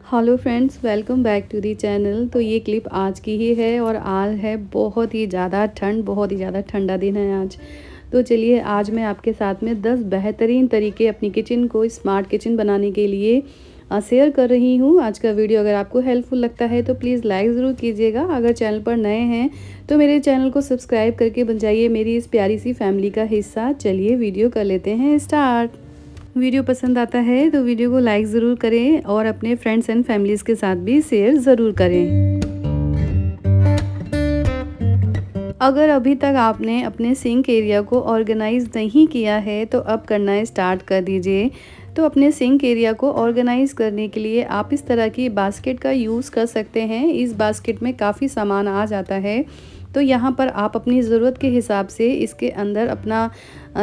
Hello friends, welcome back to the channel. तो ये clip आज की ही है और आज है बहुत ही ज़्यादा ठंड, बहुत ही ज़्यादा ठंडा दिन है आज। तो चलिए आज मैं आपके साथ में 10 बेहतरीन तरीके अपनी किचन को स्मार्ट किचन बनाने के लिए शेयर कर रही हूँ। आज का वीडियो अगर आपको हेल्पफुल लगता है तो प्लीज़ लाइक ज़रूर कीजिएगा। अगर चैनल पर नए हैं तो मेरे चैनल को सब्सक्राइब करके बन जाइए मेरी इस प्यारी सी फैमिली का हिस्सा। चलिए वीडियो कर लेते हैं स्टार्ट। वीडियो पसंद आता है तो वीडियो को लाइक ज़रूर करें और अपने फ्रेंड्स एंड फैमिलीज़ के साथ भी शेयर ज़रूर करें। अगर अभी तक आपने अपने सिंक एरिया को ऑर्गेनाइज़ नहीं किया है तो अब करना स्टार्ट कर दीजिए। तो अपने सिंक एरिया को ऑर्गेनाइज़ करने के लिए आप इस तरह की बास्केट का यूज़ कर सकते हैं। इस बास्केट में काफ़ी सामान आ जाता है। तो यहाँ पर आप अपनी ज़रूरत के हिसाब से इसके अंदर अपना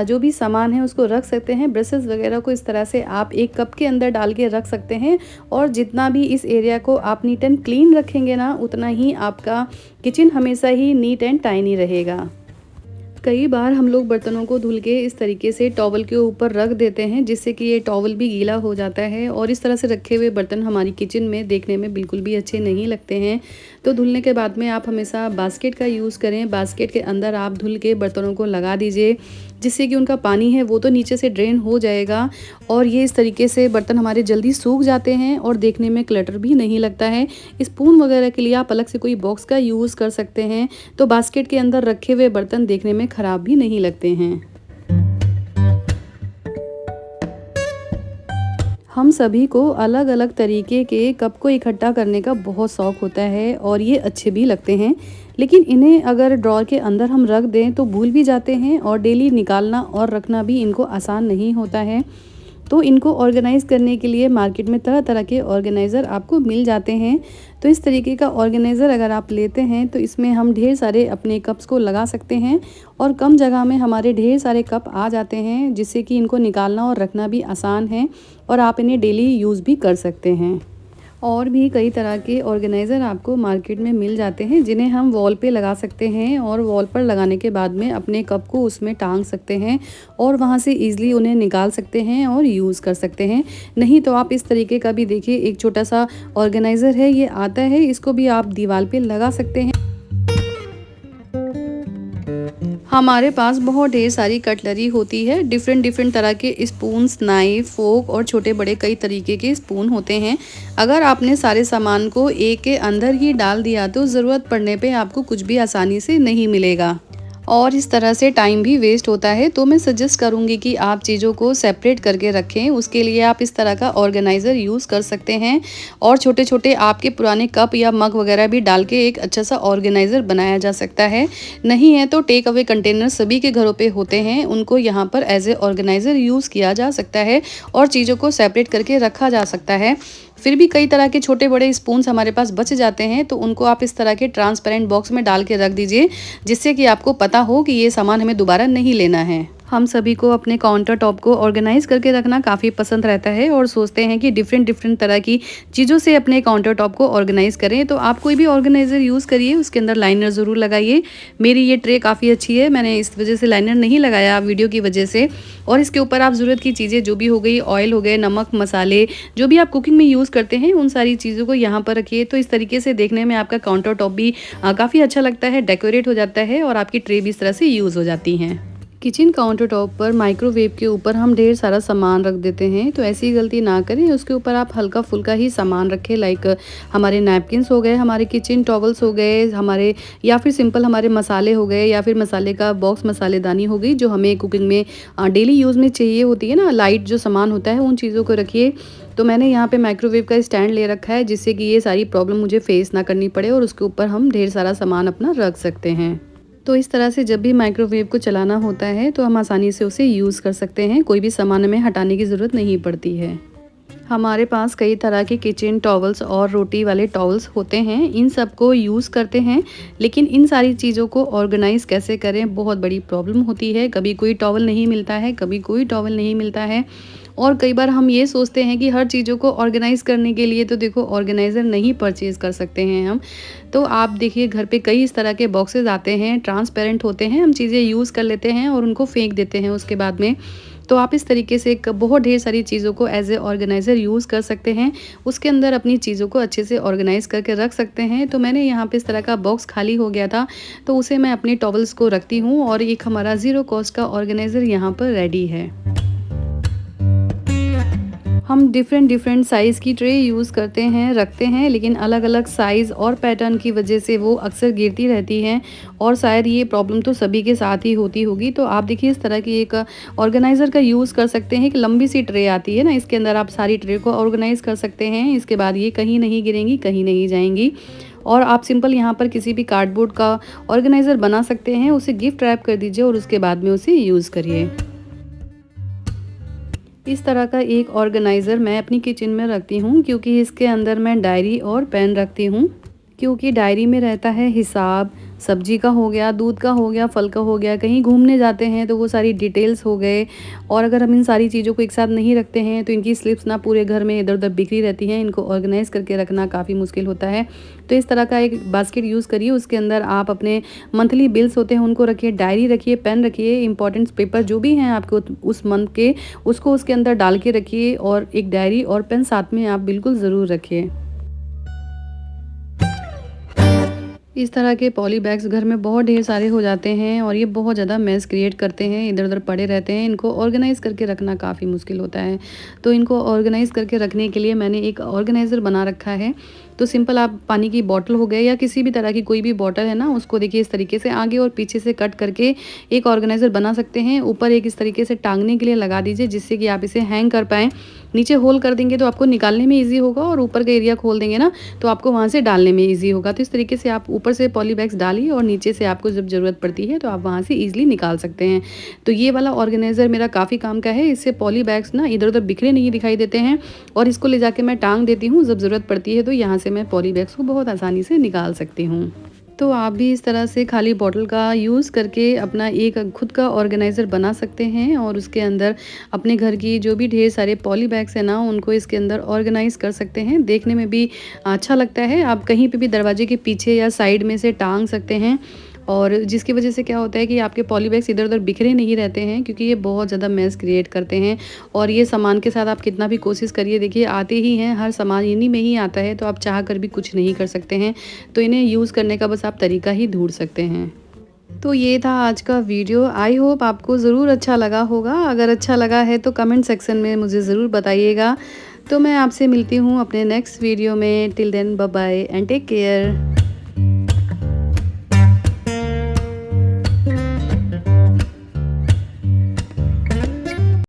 जो भी सामान है उसको रख सकते हैं। ब्रशेस वगैरह को इस तरह से आप एक कप के अंदर डाल के रख सकते हैं और जितना भी इस एरिया को आप नीट एंड क्लीन रखेंगे ना, उतना ही आपका किचन हमेशा ही नीट एंड टाइनी रहेगा। कई बार हम लोग बर्तनों को धुल के इस तरीके से टॉवल के ऊपर रख देते हैं, जिससे कि ये टॉवल भी गीला हो जाता है और इस तरह से रखे हुए बर्तन हमारी किचन में देखने में बिल्कुल भी अच्छे नहीं लगते हैं। तो धुलने के बाद में आप हमेशा बास्केट का यूज़ करें। बास्केट के अंदर आप धुल के बर्तनों को लगा दीजिए, जिससे कि उनका पानी है वो तो नीचे से ड्रेन हो जाएगा और ये इस तरीके से बर्तन हमारे जल्दी सूख जाते हैं और देखने में क्लटर भी नहीं लगता है। स्पून वगैरह के लिए आप अलग से कोई बॉक्स का यूज़ कर सकते हैं, तो बास्केट के अंदर रखे हुए बर्तन देखने में ख़राब भी नहीं लगते हैं। हम सभी को अलग अलग तरीके के कप को इकट्ठा करने का बहुत शौक़ होता है और ये अच्छे भी लगते हैं, लेकिन इन्हें अगर ड्रॉअर के अंदर हम रख दें तो भूल भी जाते हैं और डेली निकालना और रखना भी इनको आसान नहीं होता है। तो इनको ऑर्गेनाइज़ करने के लिए मार्केट में तरह तरह के ऑर्गेनाइज़र आपको मिल जाते हैं। तो इस तरीके का ऑर्गेनाइज़र अगर आप लेते हैं तो इसमें हम ढेर सारे अपने कप्स को लगा सकते हैं और कम जगह में हमारे ढेर सारे कप आ जाते हैं, जिससे कि इनको निकालना और रखना भी आसान है और आप इन्हें डेली यूज़ भी कर सकते हैं। और भी कई तरह के ऑर्गेनाइज़र आपको मार्केट में मिल जाते हैं, जिन्हें हम वॉल पे लगा सकते हैं और वॉल पर लगाने के बाद में अपने कप को उसमें टांग सकते हैं और वहाँ से ईज़िली उन्हें निकाल सकते हैं और यूज़ कर सकते हैं। नहीं तो आप इस तरीके का भी देखिए, एक छोटा सा ऑर्गेनाइज़र है, ये आता है, इसको भी आप दीवार पे लगा सकते हैं। हमारे पास बहुत ढेर सारी कटलरी होती है, डिफरेंट तरह के स्पून्स, नाइफ, फोक और छोटे बड़े कई तरीके के स्पून होते हैं। अगर आपने सारे सामान को एक के अंदर ही डाल दिया तो ज़रूरत पड़ने पे आपको कुछ भी आसानी से नहीं मिलेगा और इस तरह से टाइम भी वेस्ट होता है। तो मैं सजेस्ट करूंगी कि आप चीज़ों को सेपरेट करके रखें। उसके लिए आप इस तरह का ऑर्गेनाइज़र यूज़ कर सकते हैं और छोटे छोटे आपके पुराने कप या मग वगैरह भी डाल के एक अच्छा सा ऑर्गेनाइज़र बनाया जा सकता है। नहीं है तो टेक अवे कंटेनर सभी के घरों पे होते हैं, उनको यहाँ पर एज ए ऑर्गेनाइज़र यूज़ किया जा सकता है और चीज़ों को सेपरेट करके रखा जा सकता है। फिर भी कई तरह के छोटे बड़े स्पून्स हमारे पास बच जाते हैं, तो उनको आप इस तरह के ट्रांसपेरेंट बॉक्स में डाल के रख दीजिए, जिससे कि आपको पता हो कि ये सामान हमें दोबारा नहीं लेना है। हम सभी को अपने काउंटर टॉप को ऑर्गेनाइज करके रखना काफ़ी पसंद रहता है और सोचते हैं कि डिफरेंट तरह की चीज़ों से अपने काउंटर टॉप को ऑर्गेनाइज करें। तो आप कोई भी ऑर्गेनाइज़र यूज़ करिए, उसके अंदर लाइनर ज़रूर लगाइए। मेरी ये ट्रे काफ़ी अच्छी है, मैंने इस वजह से लाइनर नहीं लगाया वीडियो की वजह से। और इसके ऊपर आप ज़रूरत की चीज़ें जो भी हो गई, ऑयल हो गए, नमक, मसाले, जो भी आप कुकिंग में यूज़ करते हैं, उन सारी चीज़ों को यहाँ पर रखिए। तो इस तरीके से देखने में आपका काउंटर टॉप भी काफ़ी अच्छा लगता है, डेकोरेट हो जाता है और आपकी ट्रे भी इस तरह से यूज़ हो जाती हैं। किचन काउंटर टॉप पर माइक्रोवेव के ऊपर हम ढेर सारा सामान रख देते हैं, तो ऐसी गलती ना करें। उसके ऊपर आप हल्का फुल्का ही सामान रखें, लाइक हमारे नैपकिन्स हो गए, हमारे किचन टॉवल्स हो गए हमारे, या फिर सिंपल हमारे मसाले हो गए, या फिर मसाले का बॉक्स, मसालेदानी हो गई जो हमें कुकिंग में डेली यूज़ में चाहिए होती है ना, लाइट जो सामान होता है उन चीज़ों को रखिए। तो मैंने यहाँ पे माइक्रोवेव का स्टैंड ले रखा है, जिससे कि ये सारी प्रॉब्लम मुझे फेस ना करनी पड़े और उसके ऊपर हम ढेर सारा सामान अपना रख सकते हैं। तो इस तरह से जब भी माइक्रोवेव को चलाना होता है तो हम आसानी से उसे यूज़ कर सकते हैं, कोई भी सामान में हटाने की ज़रूरत नहीं पड़ती है। हमारे पास कई तरह के किचन टॉवल्स और रोटी वाले टॉवल्स होते हैं, इन सब को यूज़ करते हैं, लेकिन इन सारी चीज़ों को ऑर्गेनाइज़ कैसे करें, बहुत बड़ी प्रॉब्लम होती है। कभी कोई टॉवल नहीं मिलता है, कभी कोई टॉवल नहीं मिलता है और कई बार हम ये सोचते हैं कि हर चीज़ों को ऑर्गेनाइज़ करने के लिए तो देखो ऑर्गेनाइज़र नहीं परचेज़ कर सकते हैं हम। तो आप देखिए घर पे कई इस तरह के बॉक्सेस आते हैं, ट्रांसपेरेंट होते हैं, हम चीज़ें यूज़ कर लेते हैं और उनको फेंक देते हैं उसके बाद में। तो आप इस तरीके से एक बहुत ढेर सारी चीज़ों को एज ए ऑर्गेनाइज़र यूज़ कर सकते हैं। उसके अंदर अपनी चीज़ों को अच्छे से ऑर्गेनाइज़ करके रख सकते हैं। तो मैंने यहाँ पे इस तरह का बॉक्स खाली हो गया था, तो उसे मैं अपनी टॉवल्स को रखती हूँ और एक हमारा ज़ीरो कॉस्ट का ऑर्गेनाइज़र यहाँ पर रेडी है। हम डिफ़रेंट साइज़ की ट्रे यूज़ करते हैं, रखते हैं, लेकिन अलग-अलग साइज़ और पैटर्न की वजह से वो अक्सर गिरती रहती हैं और शायद ये प्रॉब्लम तो सभी के साथ ही होती होगी। तो आप देखिए इस तरह की एक ऑर्गेनाइज़र का यूज़ कर सकते हैं। एक लंबी सी ट्रे आती है ना, इसके अंदर आप सारी ट्रे को ऑर्गेनाइज़ कर सकते हैं। इसके बाद ये कहीं नहीं गिरेंगी, कहीं नहीं जाएँगी। और आप सिंपल यहाँ पर किसी भी कार्डबोर्ड का ऑर्गेनाइज़र बना सकते हैं, उसे गिफ्ट रैप कर दीजिए और उसके बाद में उसे यूज़ करिए। इस तरह का एक ऑर्गेनाइज़र मैं अपनी किचन में रखती हूँ, क्योंकि इसके अंदर मैं डायरी और पेन रखती हूँ। क्योंकि डायरी में रहता है हिसाब, सब्जी का हो गया, दूध का हो गया, फल का हो गया, कहीं घूमने जाते हैं तो वो सारी डिटेल्स हो गए। और अगर हम इन सारी चीज़ों को एक साथ नहीं रखते हैं तो इनकी स्लिप्स ना पूरे घर में इधर-उधर बिखरी रहती हैं, इनको ऑर्गेनाइज़ करके रखना काफ़ी मुश्किल होता है। तो इस तरह का एक बास्केट यूज़ करिए, उसके अंदर आप अपने मंथली बिल्स होते हैं उनको रखिए, डायरी रखिए, पेन रखिए, इम्पोर्टेंट पेपर जो भी हैं आपके उस मंथ के, उसको उसके अंदर डाल के रखिए और एक डायरी और पेन साथ में आप बिल्कुल ज़रूर रखिए। इस तरह के पॉली बैग्स घर में बहुत ढेर सारे हो जाते हैं और ये बहुत ज़्यादा मेस क्रिएट करते हैं, इधर-उधर पड़े रहते हैं। इनको ऑर्गेनाइज़ करके रखना काफ़ी मुश्किल होता है। तो इनको ऑर्गेनाइज़ करके रखने के लिए मैंने एक ऑर्गेनाइज़र बना रखा है। तो सिंपल आप पानी की बॉटल हो गए या किसी भी तरह की कोई भी बॉटल है ना, उसको देखिए इस तरीके से आगे और पीछे से कट करके एक ऑर्गेनाइज़र बना सकते हैं। ऊपर एक इस तरीके से टाँगने के लिए लगा दीजिए, जिससे कि आप इसे हैंग कर पाएँ। नीचे होल कर देंगे तो आपको निकालने में ईज़ी होगा और ऊपर का एरिया खोल देंगे ना, तो आपको वहाँ से डालने में ईज़ी होगा। तो इस तरीके से आप ऊपर से पॉली बैग्स डालिए और नीचे से आपको जब ज़रूरत पड़ती है तो आप वहाँ से ईज़िली निकाल सकते हैं। तो ये वाला ऑर्गेनाइज़र मेरा काफ़ी काम का है। इससे पॉली बैग्स ना इधर-उधर बिखरे नहीं दिखाई देते हैं और इसको ले जाके मैं टाँग देती हूँ, जब ज़रूरत पड़ती है तो यहाँ से मैं पॉली बैग्स को बहुत आसानी से निकाल सकती हूँ। तो आप भी इस तरह से खाली बॉटल का यूज़ करके अपना एक खुद का ऑर्गेनाइज़र बना सकते हैं और उसके अंदर अपने घर की जो भी ढेर सारे पॉली बैग्स हैं ना, उनको इसके अंदर ऑर्गेनाइज़ कर सकते हैं। देखने में भी अच्छा लगता है। आप कहीं पे भी दरवाजे के पीछे या साइड में से टांग सकते हैं और जिसकी वजह से क्या होता है कि आपके पॉली बैग्स इधर-उधर बिखरे नहीं रहते हैं, क्योंकि ये बहुत ज़्यादा मेस क्रिएट करते हैं। और ये सामान के साथ आप कितना भी कोशिश करिए, देखिए आते ही हैं, हर सामान इन्हीं में ही आता है, तो आप चाह कर भी कुछ नहीं कर सकते हैं। तो इन्हें यूज़ करने का बस आप तरीका ही ढूँढ सकते हैं। तो ये था आज का वीडियो। आई होप आपको ज़रूर अच्छा लगा होगा। अगर अच्छा लगा है तो कमेंट सेक्शन में मुझे ज़रूर बताइएगा। तो मैं आपसे मिलती हूँ अपने नेक्स्ट वीडियो में। Till then bye bye and take care.